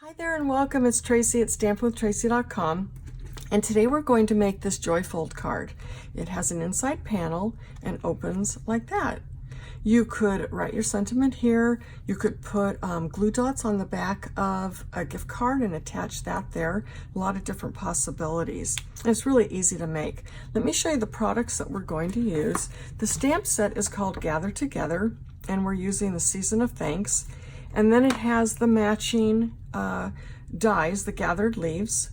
Hi there and welcome. It's Tracy at stampinwithtracy.com, and today we're going to make this joy fold card. It has an inside panel and opens like that. You could write your sentiment here. You could put glue dots on the back of a gift card and attach that there. A lot of different possibilities. It's really easy to make. Let me show you the products that we're going to use. The stamp set is called Gather Together, and we're using the Season of Thanks. And then it has the matching dies, the gathered leaves.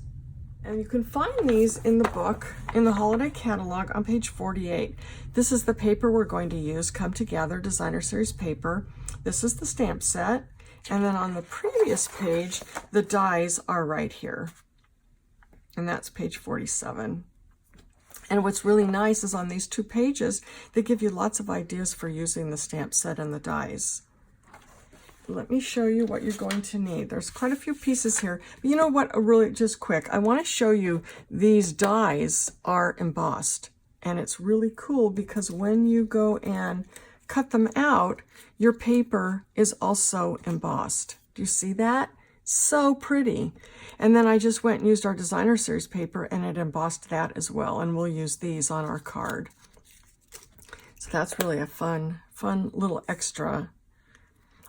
And you can find these in the book, in the holiday catalog on page 48. This is the paper we're going to use, Come Together Designer Series paper. This is the stamp set. And then on the previous page, the dies are right here. And that's page 47. And what's really nice is on these two pages, they give you lots of ideas for using the stamp set and the dies. Let me show you what you're going to need. There's quite a few pieces here. But you know what, really just quick, I want to show you these dies are embossed. And it's really cool because when you go and cut them out, your paper is also embossed. Do you see that? So pretty. And then I just went and used our Designer Series paper and it embossed that as well. And we'll use these on our card. So that's really a fun little extra.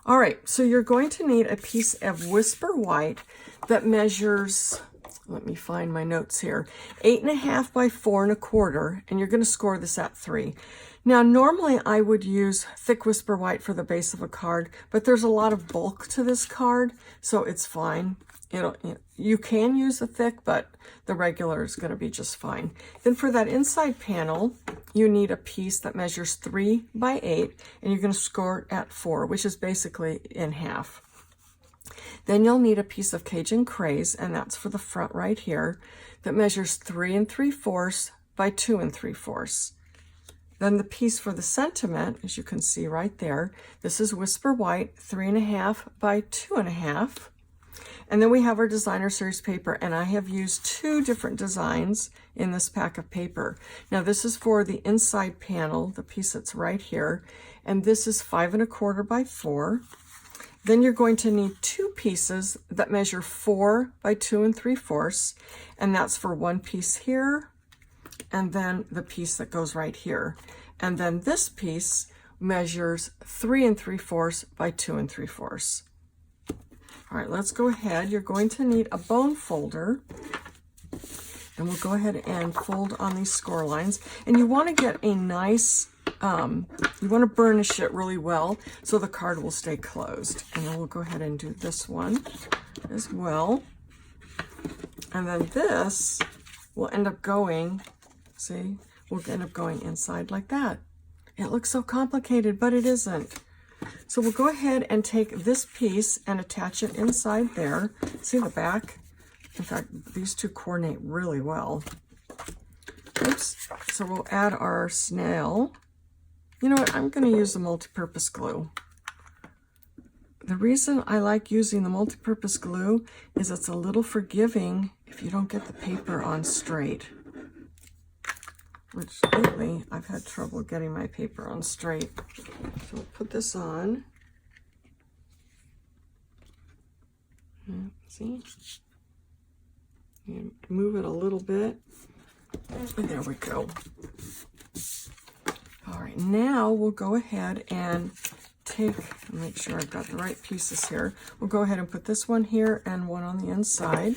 All right, so you're going to need a piece of Whisper White that measures, let me find my notes here, 8.5 by 4 1/4, and you're going to score this at 3. Now, normally I would use thick Whisper White for the base of a card, but there's a lot of bulk to this card, so it's fine. You can use a thick, but the regular is going to be just fine. Then for that inside panel, you need a piece that measures 3 by 8, and you're going to score it at 4, which is basically in half. Then you'll need a piece of Cajun Craze, and that's for the front right here, that measures 3 3/4 by 2 3/4. Then the piece for the sentiment, as you can see right there, this is Whisper White, 3.5 by 2.5. And then we have our Designer Series paper, and I have used 2 different designs in this pack of paper. Now this is for the inside panel, the piece that's right here, and this is 5 1/4 by 4. Then you're going to need 2 pieces that measure 4 by 2 3/4, and that's for one piece here, and then the piece that goes right here. And then this piece measures 3 3/4 by 2 3/4. All right, let's go ahead. You're going to need a bone folder, and we'll go ahead and fold on these score lines. And you want to get a nice, you want to burnish it really well so the card will stay closed. And then we'll go ahead and do this one as well. And then this will end up going, see, will end up going inside like that. It looks so complicated, but it isn't. So we'll go ahead and take this piece and attach it inside there. See the back? In fact, these two coordinate really well. Oops. So we'll add our snail. You know what? I'm going to use the multi-purpose glue. The reason I like using the multi-purpose glue is it's a little forgiving if you don't get the paper on straight. Which lately I've had trouble getting my paper on straight. So we'll put this on. See? And move it a little bit. And there we go. All right, now we'll go ahead and make sure I've got the right pieces here. We'll go ahead and put this one here and one on the inside.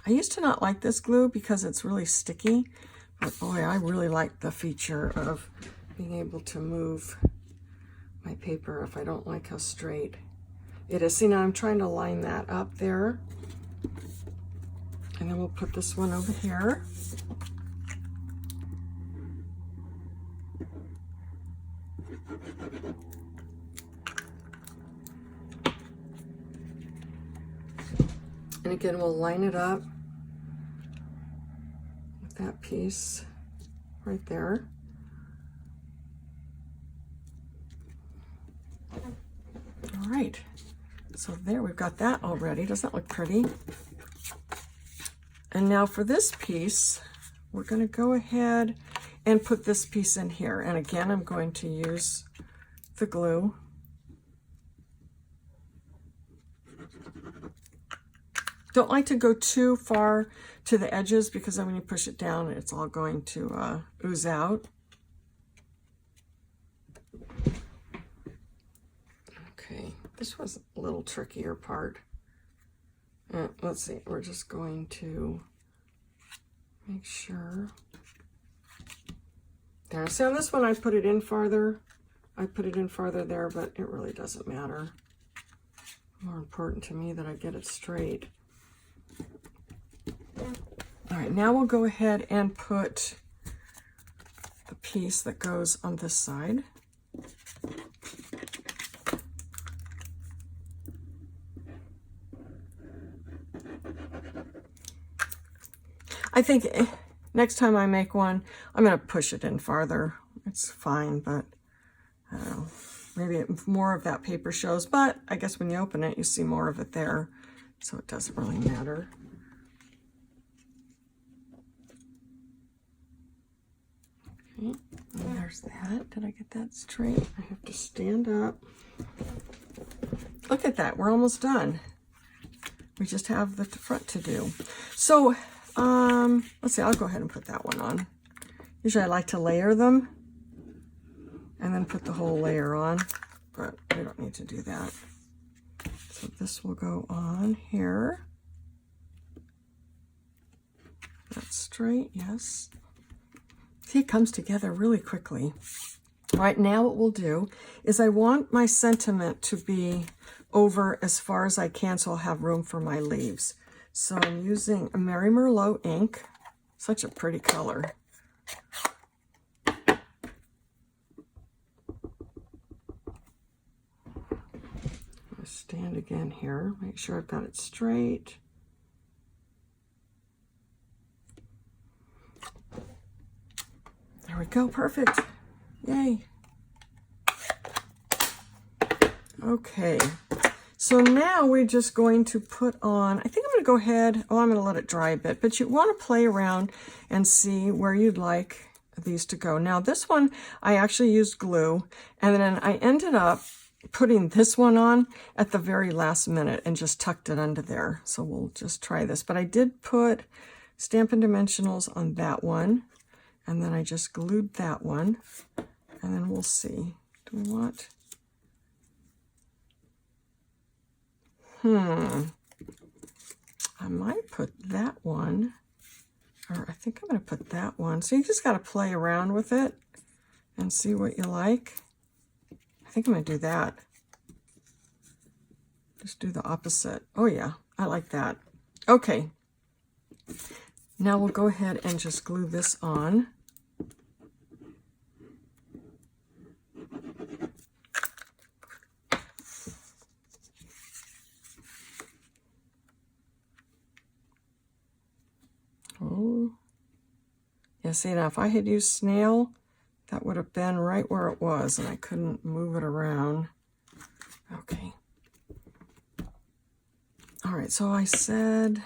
I used to not like this glue because it's really sticky, but boy, I really like the feature of being able to move my paper if I don't like how straight it is. See, now I'm trying to line that up there. And then we'll put this one over here. And again, we'll line it up with that piece right there. All right, so there, we've got that already. Doesn't that look pretty? And now for this piece, we're going to go ahead and put this piece in here. And again, I'm going to use the glue. Don't like to go too far to the edges because then when you push it down, it's all going to ooze out. Okay, this was a little trickier part. Let's see, we're just going to make sure. There, see on this one I put it in farther. I put it in farther there, but it really doesn't matter. More important to me that I get it straight. All right, now we'll go ahead and put the piece that goes on this side. I think next time I make one, I'm going to push it in farther. It's fine, but I don't know, maybe more of that paper shows, but I guess when you open it, you see more of it there, so it doesn't really matter. Okay, and there's that. Did I get that straight? I have to stand up. Look at that, we're almost done. We just have the front to do. So, let's see, I'll go ahead and put that one on. Usually I like to layer them and then put the whole layer on, but we don't need to do that. So this will go on here. That's straight, yes. See, it comes together really quickly. All right, now what we'll do is I want my sentiment to be over as far as I can so I'll have room for my leaves. So I'm using a Mary Merlot ink, such a pretty color. I'll stand again here, make sure I've got it straight. There we go, perfect. Yay. Okay. So now we're just going to put on, I think I'm going to go ahead, I'm going to let it dry a bit, but you want to play around and see where you'd like these to go. Now this one, I actually used glue, and then I ended up putting this one on at the very last minute and just tucked it under there. So we'll just try this. But I did put Stampin' Dimensionals on that one, and then I just glued that one, and then we'll see. Do we want... I might put that one, or I think I'm going to put that one. So you just got to play around with it and see what you like. I think I'm going to do that. Just do the opposite. Oh yeah, I like that. Okay. Now we'll go ahead and just glue this on. Oh, yeah, see now if I had used snail, that would have been right where it was and I couldn't move it around. Okay. All right, so I said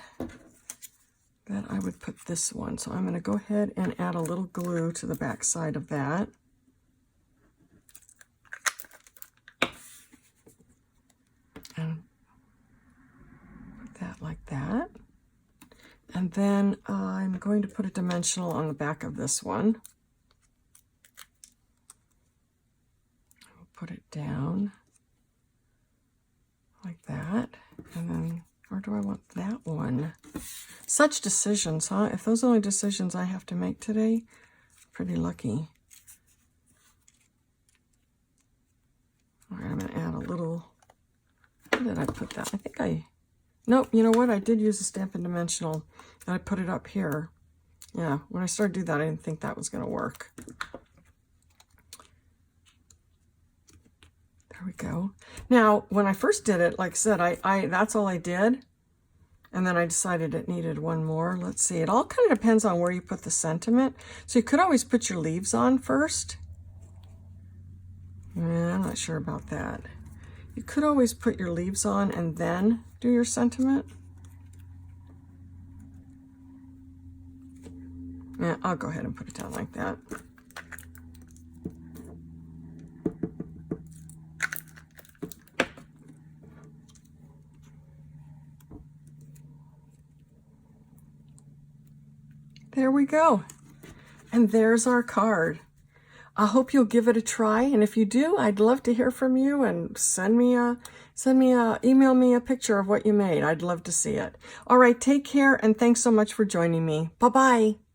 that I would put this one. So I'm going to go ahead and add a little glue to the back side of that. And put that like that. And then I'm going to put a dimensional on the back of this one. I'll put it down like that. And then, where do I want that one? Such decisions, huh? If those are the only decisions I have to make today, pretty lucky. All right, I'm going to add a little, where did I put that? I think nope, you know what? I did use a Stampin' Dimensional, and I put it up here. Yeah, when I started to do that, I didn't think that was going to work. There we go. Now, when I first did it, like I said, that's all I did. And then I decided it needed one more. Let's see. It all kind of depends on where you put the sentiment. So you could always put your leaves on first. I'm not sure about that. You could always put your leaves on and then do your sentiment. Yeah, I'll go ahead and put it down like that. There we go. And there's our card. I hope you'll give it a try, and if you do, I'd love to hear from you, and email me a picture of what you made. I'd love to see it. All right, take care, and thanks so much for joining me. Bye-bye.